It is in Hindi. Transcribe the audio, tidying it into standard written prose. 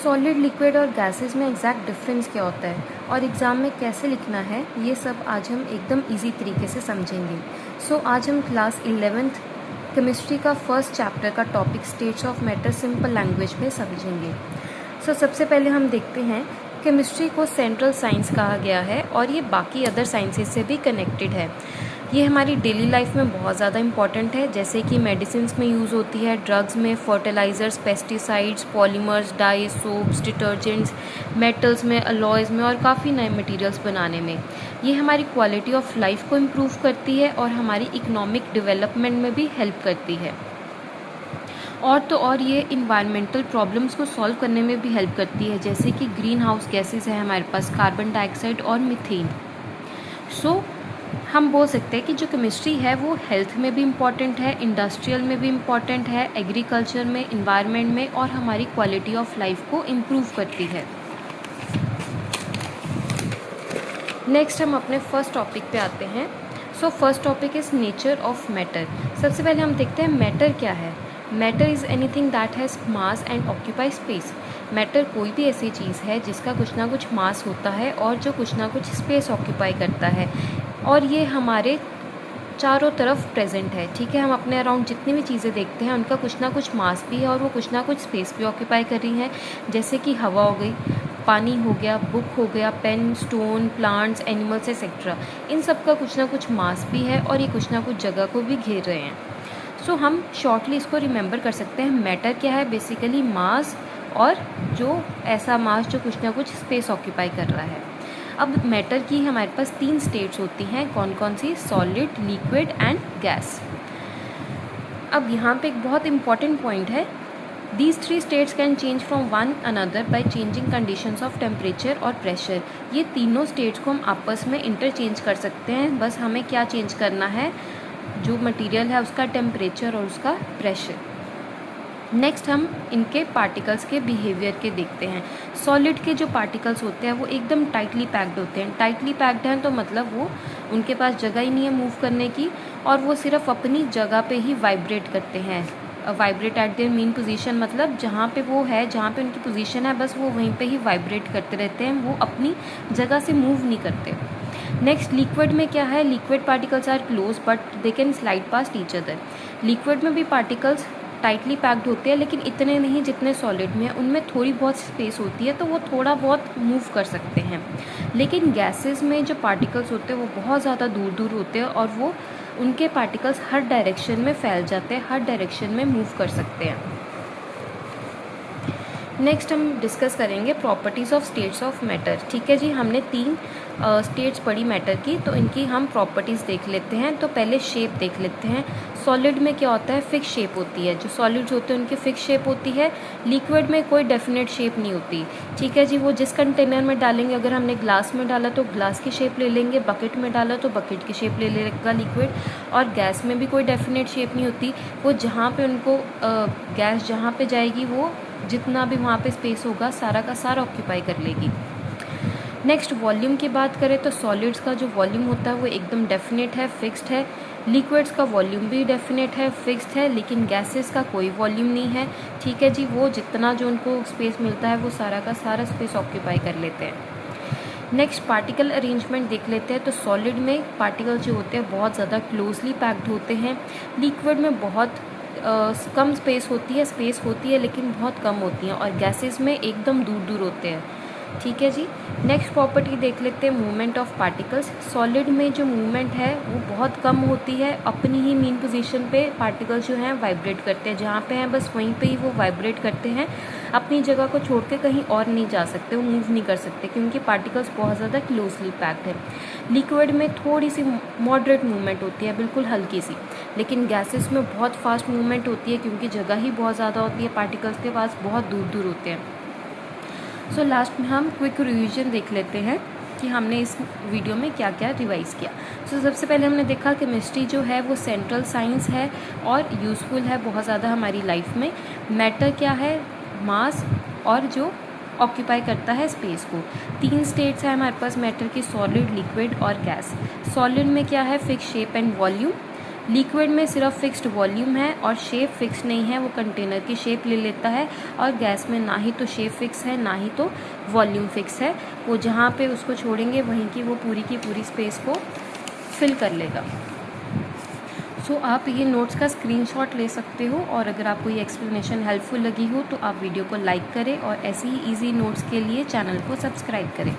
सॉलिड, लिक्विड और गैसेस में एग्जैक्ट डिफरेंस क्या होता है और एग्ज़ाम में कैसे लिखना है, ये सब आज हम एकदम इजी तरीके से समझेंगे। आज हम क्लास 11th केमिस्ट्री का फर्स्ट चैप्टर का topic states of matter simple language में समझेंगे। सबसे पहले हम देखते हैं केमिस्ट्री को सेंट्रल साइंस कहा गया है और ये बाकी अदर साइंसेज से भी कनेक्टेड है। ये हमारी डेली लाइफ में बहुत ज़्यादा इम्पॉर्टेंट है, जैसे कि मेडिसिन्स में यूज़ होती है, ड्रग्स में, fertilisers, pesticides, polymers, dye, soaps, detergents, metals में, अलॉयज़ में और काफ़ी नए मटेरियल्स बनाने में। ये हमारी क्वालिटी ऑफ लाइफ को इम्प्रूव करती है और हमारी इकोनॉमिक डेवलपमेंट में भी हेल्प करती है। और ये इन्वायरमेंटल प्रॉब्लम्स को सॉल्व करने में भी हेल्प करती है, जैसे कि ग्रीन हाउस गैसेज है हमारे पास, कार्बन डाइऑक्साइड और मीथेन। हम बोल सकते हैं कि जो केमिस्ट्री है वो हेल्थ में भी इम्पॉर्टेंट है, इंडस्ट्रियल में भी इम्पॉर्टेंट है, एग्रीकल्चर में, इन्वायरमेंट में और हमारी क्वालिटी ऑफ लाइफ को इम्प्रूव करती है। नेक्स्ट हम अपने फर्स्ट टॉपिक पे आते हैं। First topic is nature of matter. सबसे पहले हम देखते हैं मैटर क्या है। Matter is anything that has mass and occupy space. Matter कोई भी ऐसी चीज़ है जिसका कुछ ना कुछ मास होता है और जो कुछ ना कुछ स्पेस ऑक्यूपाई करता है, और ये हमारे चारों तरफ प्रेजेंट है। ठीक है, हम अपने अराउंड जितनी भी चीज़ें देखते हैं उनका कुछ ना कुछ मास भी है और वो कुछ ना कुछ स्पेस भी ऑक्यूपाई कर रही हैं, जैसे कि हवा हो गई, पानी हो गया, बुक हो गया, pen, stone, plants, animals etcetera. इन सब का कुछ ना कुछ मास भी है और ये कुछ ना कुछ जगह को भी घेर रहे हैं। हम शॉर्टली इसको रिमेंबर कर सकते हैं। मैटर क्या है? बेसिकली मास, और जो ऐसा मास जो कुछ ना कुछ स्पेस ऑक्यूपाई कर रहा है। अब मैटर की हमारे पास 3 स्टेट्स होती हैं। कौन कौन सी? Solid, liquid and gas. अब यहाँ पे एक बहुत इंपॉर्टेंट पॉइंट है। These 3 states can change from one another by changing conditions of temperature और pressure। ये तीनों स्टेट्स को हम आपस में इंटरचेंज कर सकते हैं, बस हमें क्या चेंज करना है? जो मटेरियल है उसका टेम्परेचर और उसका प्रेशर। नेक्स्ट हम इनके पार्टिकल्स के बिहेवियर के देखते हैं। सॉलिड के जो पार्टिकल्स होते हैं वो एकदम टाइटली पैक्ड होते हैं। टाइटली पैक्ड हैं तो मतलब वो उनके पास जगह ही नहीं है मूव करने की, और वो सिर्फ अपनी जगह पे ही वाइब्रेट करते हैं। Vibrate eight their main position, मतलब जहाँ पे वो है, जहाँ पे उनकी पोजीशन है, बस वो वहीं पे ही वाइब्रेट करते रहते हैं, वो अपनी जगह से मूव नहीं करते। नेक्स्ट लिक्विड में क्या है? Liquid particles are close but they can slide past each other. Liquid में भी पार्टिकल्स टाइटली पैक्ड होते हैं, लेकिन इतने नहीं जितने सॉलिड में है। उनमें थोड़ी बहुत स्पेस होती है तो वो थोड़ा बहुत मूव कर सकते हैं। लेकिन गैसेस में जो पार्टिकल्स होते हैं वो बहुत ज़्यादा दूर दूर होते हैं और वो उनके पार्टिकल्स हर डायरेक्शन में फैल जाते हैं, हर डायरेक्शन में मूव कर सकते हैं। नेक्स्ट हम डिस्कस करेंगे properties of states of matter. ठीक है जी, हमने 3 स्टेट्स पढ़ी मैटर की, तो इनकी हम प्रॉपर्टीज़ देख लेते हैं। तो पहले शेप देख लेते हैं। सॉलिड में क्या होता है? फिक्स शेप होती है। जो सॉलिड्स होते हैं उनकी फिक्स शेप होती है। लिक्विड में कोई डेफिनेट शेप नहीं होती। ठीक है जी, वो जिस कंटेनर में डालेंगे, अगर हमने ग्लास में डाला तो ग्लास की शेप ले लेंगे, बकेट में डाला तो बकेट की शेप ले लेगा लिक्विड। और गैस में भी कोई डेफिनेट शेप नहीं होती। वो जहाँ पे उनको गैस जहाँ पे जाएगी, वो जितना भी वहाँ पे स्पेस होगा सारा का सारा ऑक्यूपाई कर लेगी। नेक्स्ट वॉल्यूम की बात करें तो सॉलिड्स का जो वॉल्यूम होता है वो एकदम डेफिनेट है, फिक्स्ड है। लिक्विड्स का वॉल्यूम भी डेफिनेट है, फिक्स्ड है। लेकिन गैसेस का कोई वॉल्यूम नहीं है। ठीक है जी, वो जितना जो उनको स्पेस मिलता है वो सारा का सारा स्पेस ऑक्यूपाई कर लेते हैं। नेक्स्ट पार्टिकल अरेंजमेंट देख लेते हैं। तो सॉलिड में पार्टिकल जो होते हैं बहुत ज़्यादा क्लोजली पैक्ड होते हैं। लिक्विड में बहुत कम स्पेस होती है लेकिन बहुत कम होती हैं, और गैसेस में एकदम दूर दूर होते हैं। ठीक है जी। नेक्स्ट प्रॉपर्टी देख लेते हैं मूवमेंट ऑफ पार्टिकल्स। सॉलिड में जो मूवमेंट है वो बहुत कम होती है। अपनी ही मेन पोजीशन पे पार्टिकल्स जो हैं वाइब्रेट करते हैं, जहाँ पे हैं बस वहीं पे ही वो वाइब्रेट करते हैं। अपनी जगह को छोड़ के कहीं और नहीं जा सकते, वो मूव नहीं कर सकते, क्योंकि पार्टिकल्स बहुत ज़्यादा क्लोजली पैक्ड है। लिक्विड में थोड़ी सी मॉडरेट मूवमेंट होती है, बिल्कुल हल्की सी। लेकिन गैसेस में बहुत फास्ट मूवमेंट होती है, क्योंकि जगह ही बहुत ज़्यादा होती है, पार्टिकल्स के पास बहुत दूर दूर होते हैं। लास्ट में हम क्विक रिवीजन देख लेते हैं कि हमने इस वीडियो में क्या क्या रिवाइज़ किया। सबसे पहले हमने देखा केमिस्ट्री जो है वो सेंट्रल साइंस है और यूज़फुल है बहुत ज़्यादा हमारी लाइफ में। मैटर क्या है? मास, और जो ऑक्यूपाई करता है स्पेस को। 3 स्टेट्स है हमारे पास मैटर की, सॉलिड, लिक्विड और गैस। सॉलिड में क्या है? Fix shape and volume. Liquid में सिर्फ फिक्स्ड वॉल्यूम है और शेप फिक्स नहीं है, वो कंटेनर की शेप ले लेता है। और गैस में ना ही तो शेप फिक्स है ना ही तो वॉल्यूम फिक्स है, वो जहाँ पे उसको छोड़ेंगे वहीं की वो पूरी की पूरी स्पेस को फिल कर लेगा। सो आप ये नोट्स का स्क्रीनशॉट ले सकते हो, और अगर आपको ये एक्सप्लेनेशन हेल्पफुल लगी हो तो आप वीडियो को लाइक करें और ऐसी ही ईजी नोट्स के लिए चैनल को सब्सक्राइब करें।